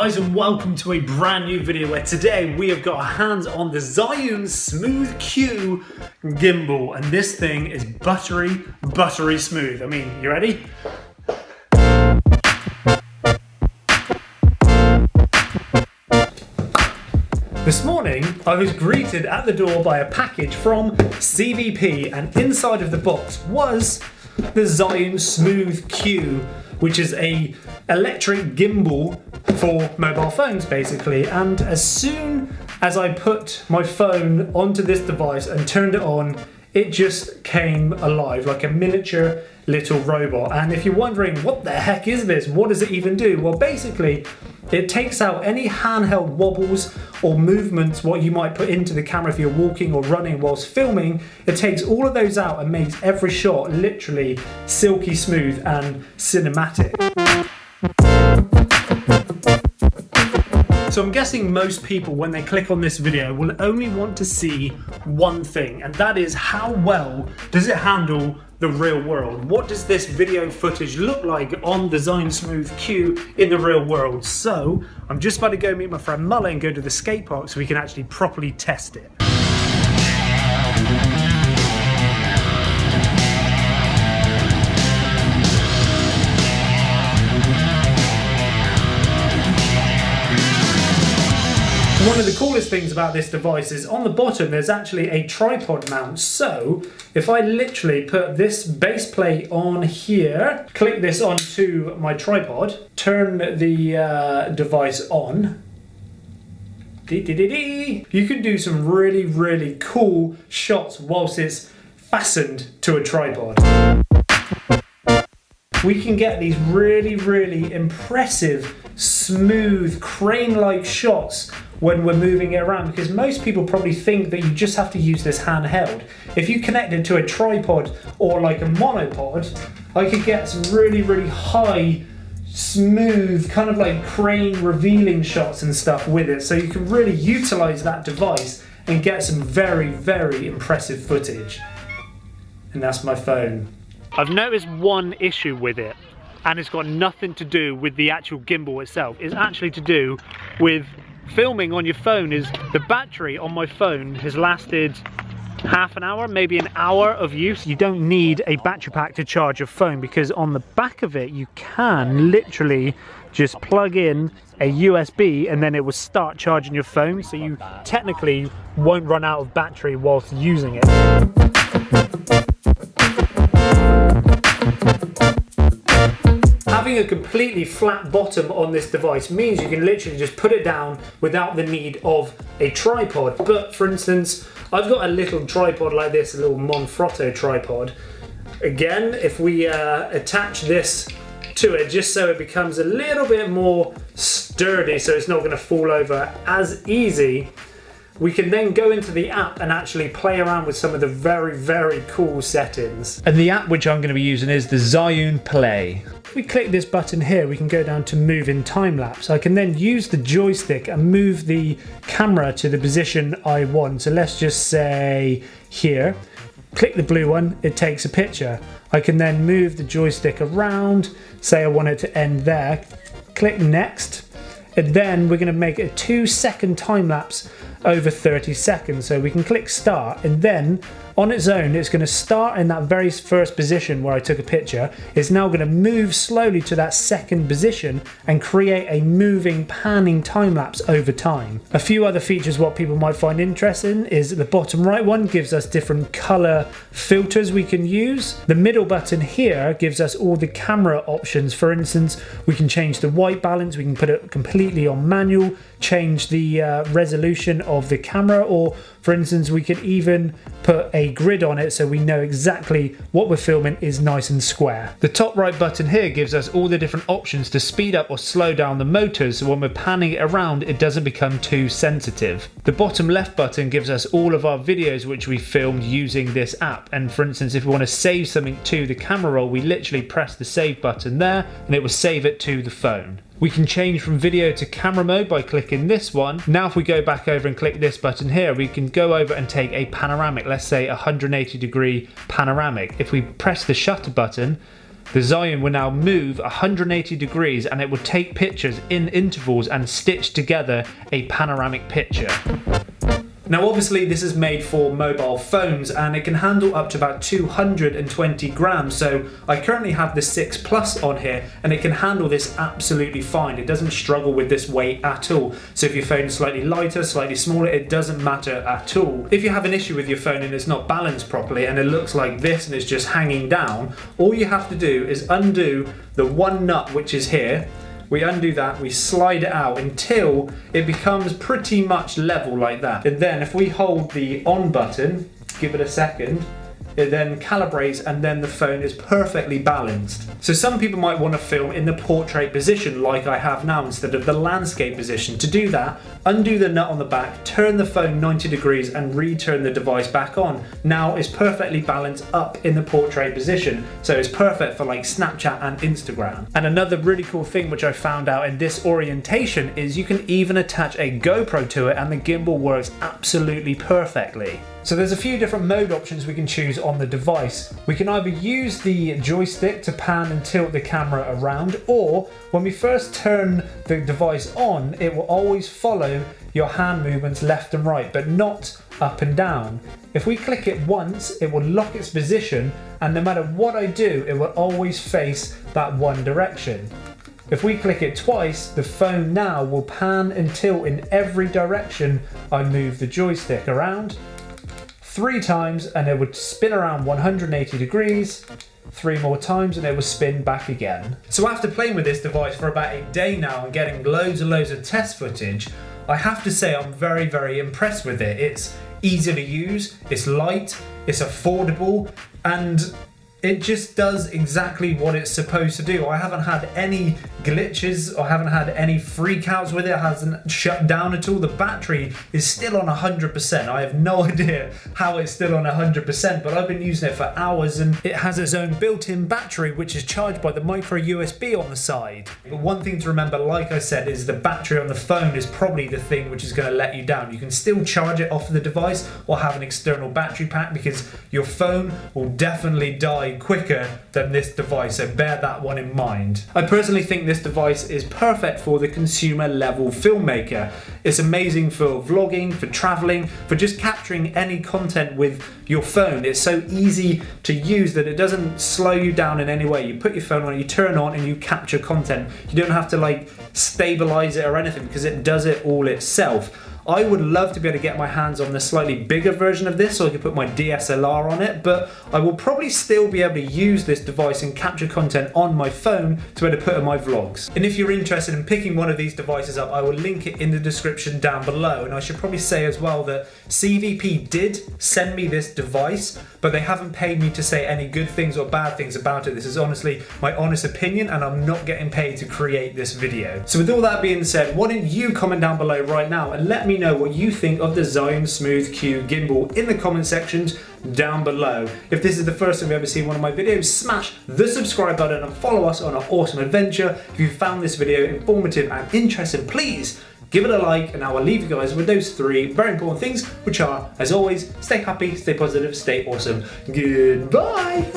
guys, and welcome to a brand new video where today we have got our hands on the Zhiyun Smooth Q gimbal, and this thing is buttery smooth. I mean, you ready? This morning, I was greeted at the door by a package from CVP, and inside of the box was the Zhiyun Smooth Q, which is a electric gimbal for mobile phones basically. And as soon as I put my phone onto this device and turned it on, it just came alive like a miniature little robot. And if you're wondering what the heck is this, what does it even do? Well, basically it takes out any handheld wobbles or movements what you might put into the camera if you're walking or running whilst filming. It takes all of those out and makes every shot literally silky smooth and cinematic. So I'm guessing most people, when they click on this video, will only want to see one thing, and that is how well does it handle the real world? What does this video footage look like on the Zhiyun Smooth Q in the real world? So I'm just about to go meet my friend Mullet and go to the skate park so we can actually properly test it. One of the coolest things about this device is on the bottom there's actually a tripod mount. So if I literally put this base plate on here, click this onto my tripod, turn the device on, you can do some really cool shots whilst it's fastened to a tripod. We can get these really impressive, smooth, crane-like shots when we're moving it around, because most people probably think that you just have to use this handheld. If you connect it to a tripod or like a monopod, I could get some really high, smooth, kind of like crane revealing shots and stuff with it. So you can really utilize that device and get some very impressive footage. And that's my phone. I've noticed one issue with it, and it's got nothing to do with the actual gimbal itself. It's actually to do with filming on your phone. Is the battery on my phone has lasted half an hour, maybe an hour of use. You don't need a battery pack to charge your phone, because on the back of it you can literally just plug in a USB and then it will start charging your phone, so you technically won't run out of battery whilst using it. Having a completely flat bottom on this device means you can literally just put it down without the need of a tripod. But for instance, I've got a little tripod like this, a little Manfrotto tripod. Again, if we attach this to it just so it becomes a little bit more sturdy, so it's not going to fall over as easy, we can then go into the app and actually play around with some of the very cool settings. And the app which I'm going to be using is the Zhiyun Play. If we click this button here, we can go down to move in time lapse. I can then use the joystick and move the camera to the position I want. So let's just say here, click the blue one, it takes a picture. I can then move the joystick around, say I want it to end there, click next, and then we're going to make a 2-second time lapse over 30 seconds. So we can click start, and then on its own it's going to start in that very first position where I took a picture. It's now going to move slowly to that second position and create a moving, panning time lapse over time. A few other features what people might find interesting is the bottom right one gives us different color filters we can use. The middle button here gives us all the camera options. For instance, we can change the white balance, we can put it completely on manual, change the resolution of the camera, or for instance we could even put a grid on it so we know exactly what we're filming is nice and square. The top right button here gives us all the different options to speed up or slow down the motors, so when we're panning it around it doesn't become too sensitive. The bottom left button gives us all of our videos which we filmed using this app, and for instance if we want to save something to the camera roll, we literally press the save button there and it will save it to the phone. We can change from video to camera mode by clicking this one. Now if we go back over and click this button here, we can go over and take a panoramic, let's say 180 degree panoramic. If we press the shutter button, The Zhiyun will now move 180 degrees and it will take pictures in intervals and stitch together a panoramic picture. Now obviously this is made for mobile phones and it can handle up to about 220 grams, so I currently have the 6 Plus on here and it can handle this absolutely fine. It doesn't struggle with this weight at all. So if your phone is slightly lighter, slightly smaller, it doesn't matter at all. If you have an issue with your phone and it's not balanced properly and it looks like this and it's just hanging down, all you have to do is undo the one nut which is here. We undo that, we slide it out until it becomes pretty much level like that. And then if we hold the on button, give it a second, it then calibrates and then the phone is perfectly balanced. So some people might want to film in the portrait position like I have now instead of the landscape position. To do that, undo the nut on the back, turn the phone 90 degrees and return the device back on. Now it's perfectly balanced up in the portrait position, so it's perfect for like Snapchat and Instagram. And another really cool thing which I found out in this orientation is you can even attach a GoPro to it and the gimbal works absolutely perfectly. So there's a few different mode options we can choose on the device. We can either use the joystick to pan and tilt the camera around, or when we first turn the device on, it will always follow your hand movements left and right, but not up and down. If we click it once, it will lock its position, and no matter what I do, it will always face that one direction. If we click it twice, the phone now will pan and tilt in every direction I move the joystick around. 3 times and it would spin around 180 degrees, 3 more times and it will spin back again. So after playing with this device for about a day now and getting loads and loads of test footage, I have to say I'm very, very impressed with it. It's easy to use, it's light, it's affordable, and it just does exactly what it's supposed to do. I haven't had any glitches, I haven't had any freakouts with it, it hasn't shut down at all. The battery is still on 100%. I have no idea how it's still on 100%, but I've been using it for hours and it has its own built-in battery which is charged by the micro USB on the side. But one thing to remember, like I said, is the battery on the phone is probably the thing which is going to let you down. You can still charge it off of the device or have an external battery pack because your phone will definitely die quicker than this device, so bear that one in mind. I personally think this device is perfect for the consumer level filmmaker. It's amazing for vlogging, for traveling, for just capturing any content with your phone. It's so easy to use that it doesn't slow you down in any way. You put your phone on, you turn on and you capture content. You don't have to like stabilize it or anything because it does it all itself. I would love to be able to get my hands on the slightly bigger version of this so I could put my DSLR on it, but I will probably still be able to use this device and capture content on my phone to be able to put in my vlogs. And if you're interested in picking one of these devices up, I will link it in the description down below. And I should probably say as well that CVP did send me this device, but they haven't paid me to say any good things or bad things about it. This is honestly my honest opinion and I'm not getting paid to create this video. So with all that being said, why don't you comment down below right now and let me know what you think of the Zhiyun Smooth Q gimbal in the comment sections down below. If this is the first time you've ever seen one of my videos, smash the subscribe button and follow us on our awesome adventure. If you found this video informative and interesting, please give it a like, and I will leave you guys with those 3 very important things, which are, as always, stay happy, stay positive, stay awesome. Goodbye!